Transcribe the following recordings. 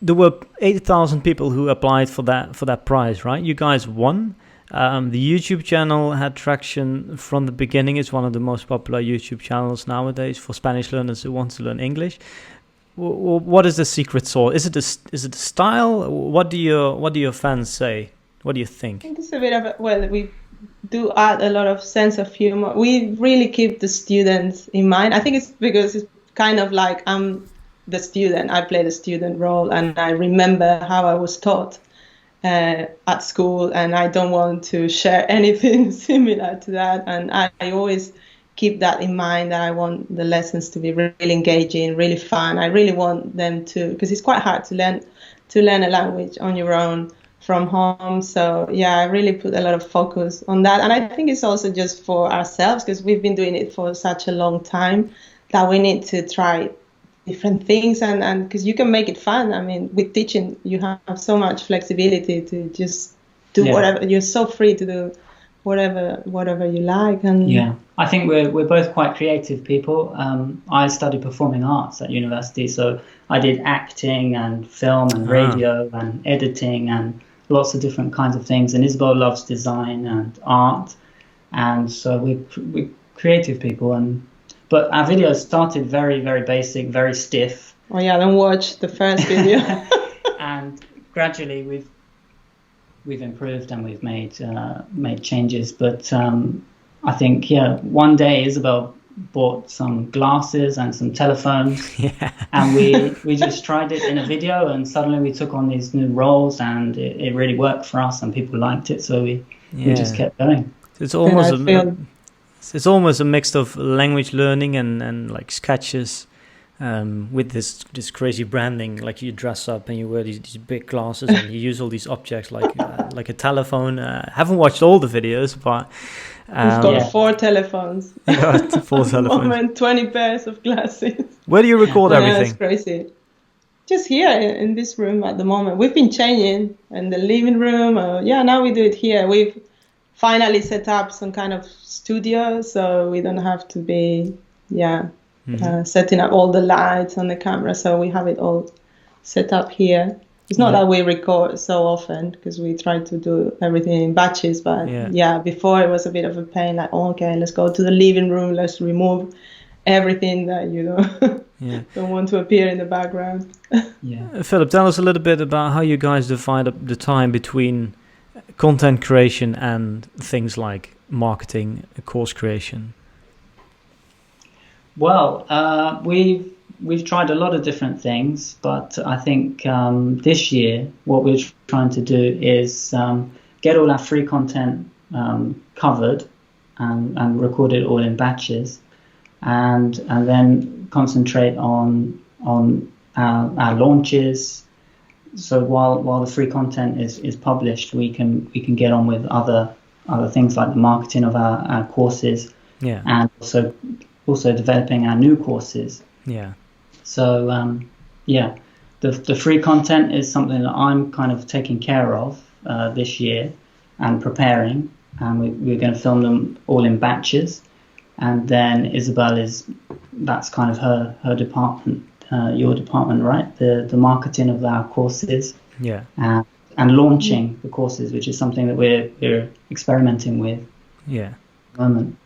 there were 8,000 people who applied for that prize, right? You guys won. The YouTube channel had traction from the beginning. It's one of the most popular YouTube channels nowadays for Spanish learners who want to learn English. What is the secret sauce? Is it the style? What do your fans say? What do you think? I think it's a bit of we do add a lot of sense of humor. We really keep the students in mind. I think it's because it's kind of like I'm the student. I play the student role, and I remember how I was taught at school, and I don't want to share anything similar to that. And I always keep that in mind, that I want the lessons to be really engaging, really fun. I really want them to, because it's quite hard to learn a language on your own from home. So yeah, I really put a lot of focus on that. And I think it's also just for ourselves, because we've been doing it for such a long time, that we need to try different things, and because you can make it fun. I mean, with teaching, you have so much flexibility to just do whatever. You're so free to do whatever you like. And I think we're both quite creative people. I studied performing arts at university, so I did acting and film and radio and editing and lots of different kinds of things. And Isabel loves design and art, and so we're creative people. But our videos started very, very basic, very stiff. Oh yeah, then watch the first video. And gradually we've improved and we've made changes. But I think one day Isabel bought some glasses and some telephones, and we just tried it in a video, and suddenly we took on these new roles, and it really worked for us, and people liked it, so we just kept going. It's almost a mix of language learning and like sketches, with this crazy branding. Like you dress up and you wear these big glasses and you use all these objects like a telephone. Haven't watched all the videos, but we've got 4 telephones. Yeah, 4 telephones. Moment, 20 pairs of glasses. Where do you record everything? It's crazy. Just here in this room at the moment. We've been changing in the living room. Now we do it here. We've finally set up some kind of studio, so we don't have to be setting up all the lights on the camera. So we have it all set up here. It's not that we record so often, because we try to do everything in batches, but before it was a bit of a pain, like, okay, let's go to the living room, let's remove everything that don't want to appear in the background. Philip, tell us a little bit about how you guys divide up the time between content creation and things like marketing, course creation. Well, we've tried a lot of different things, but I think this year what we're trying to do is get all our free content covered and record it all in batches, and then concentrate on our launches. So while the free content is published, we can get on with other things like the marketing of our courses, and also developing our new courses. So the free content is something that I'm kind of taking care of this year and preparing, and we're going to film them all in batches, and then Isabel that's kind of her department. Your department, right? The marketing of our courses, and launching the courses, which is something that we're experimenting with. At the moment.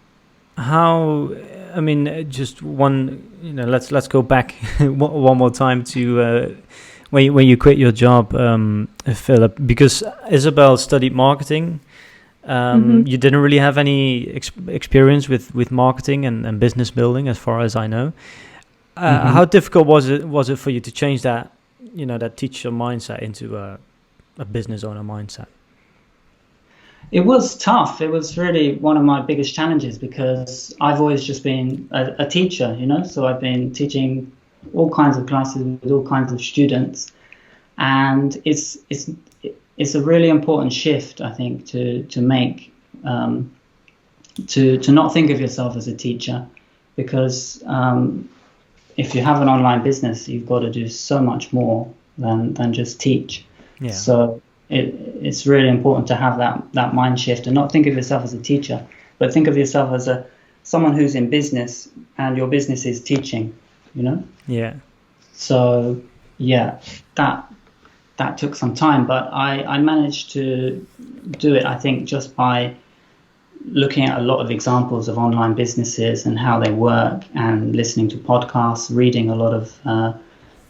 How? I mean, just one. Let's go back one more time to when you quit your job, Philip, because Isabel studied marketing. You didn't really have any experience with marketing and business building, as far as I know. How difficult was it for you to change that teacher mindset into a business owner mindset? It was tough. It was really one of my biggest challenges, because I've always just been a teacher, so I've been teaching all kinds of classes with all kinds of students, and it's a really important shift, I think, to make, to not think of yourself as a teacher, because if you have an online business, you've got to do so much more than just teach. So it's really important to have that mind shift and not think of yourself as a teacher, but think of yourself as someone who's in business, and your business is teaching. So that that took some time, but I managed to do it, I think, just by looking at a lot of examples of online businesses and how they work, and listening to podcasts, reading a lot of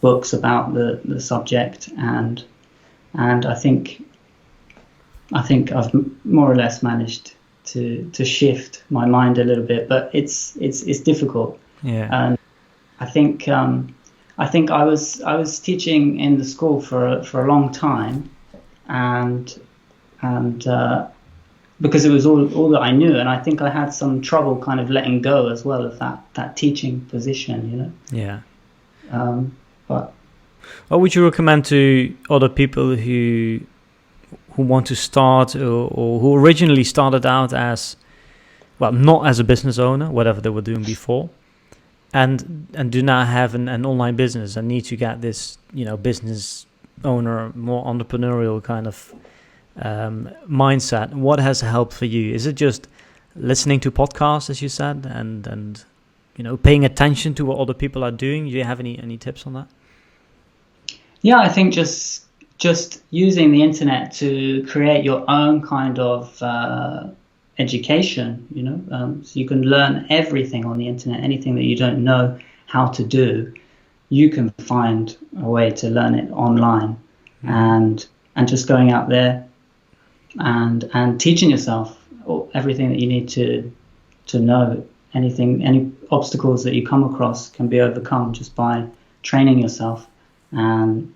books about the subject, and I think I've more or less managed to shift my mind a little bit, but it's difficult. Yeah. And I think I was teaching in the school for a long time, and because it was all that I knew, and I think I had some trouble kind of letting go as well of that teaching position, you know. Yeah. But what would you recommend to other people who want to start, or who originally started out as, well, not as a business owner, whatever they were doing before, and do not have an online business and need to get this, you know, business owner, more entrepreneurial kind of mindset? What has helped for you? Is it just listening to podcasts, as you said, and you know, paying attention to what other people are doing? Do you have any tips on that? Yeah, I think just using the internet to create your own kind of education, you know, so you can learn everything on the internet. Anything that you don't know how to do, you can find a way to learn it online. And just going out there and teaching yourself everything that you need to know. Any obstacles that you come across can be overcome just by training yourself and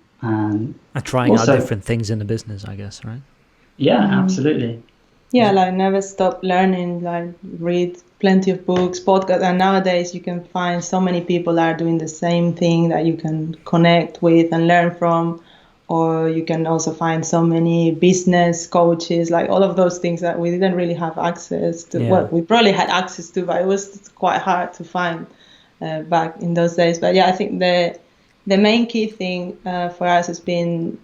trying also out different things in the business, I guess, right? Yeah, absolutely. Yeah, like never stop learning, like read plenty of books, podcasts, and nowadays you can find so many people that are doing the same thing that you can connect with and learn from. Or you can also find so many business coaches, like all of those things that we didn't really have access to. Yeah. Well, we probably had access to, but it was quite hard to find back in those days. But yeah, I think the main key thing for us has been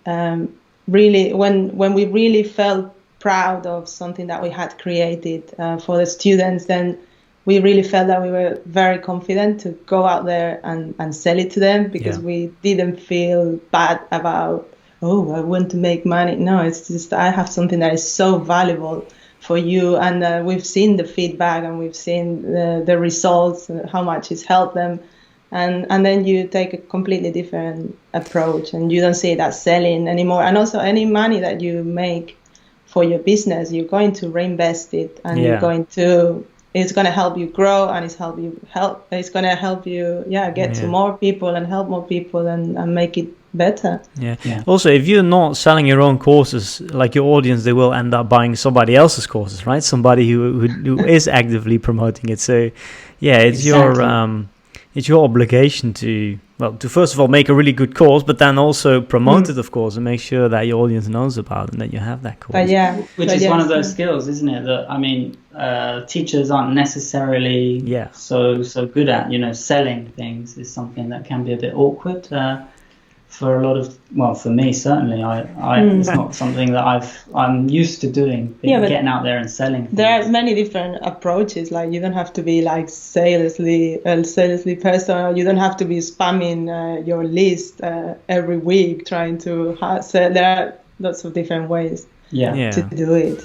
really when we really felt proud of something that we had created for the students, then we really felt that we were very confident to go out there and sell it to them, because we didn't feel bad about, oh, I want to make money. No, it's just I have something that is so valuable for you, and we've seen the feedback and we've seen the results, how much it's helped them. And then you take a completely different approach, and you don't see that selling anymore. And also any money that you make for your business, you're going to reinvest it, and it's going to help you grow, and it's going to help you get to more people and help more people and make it better. Yeah. Also, if you're not selling your own courses, like your audience, they will end up buying somebody else's courses, right? Somebody who is actively promoting it. So yeah, it's your obligation to first of all make a really good course, but then also promote it, of course, and make sure that your audience knows about it and that you have that course. Which is one of those skills, isn't it? That, I mean, teachers aren't necessarily so good at. You know, selling things is something that can be a bit awkward for a lot of. Well, for me certainly, it's not something that I'm used to doing. Getting out there and selling things. There are many different approaches. Like, you don't have to be like salesly person. You don't have to be spamming your list every week trying to sell. There are lots of different ways to do it.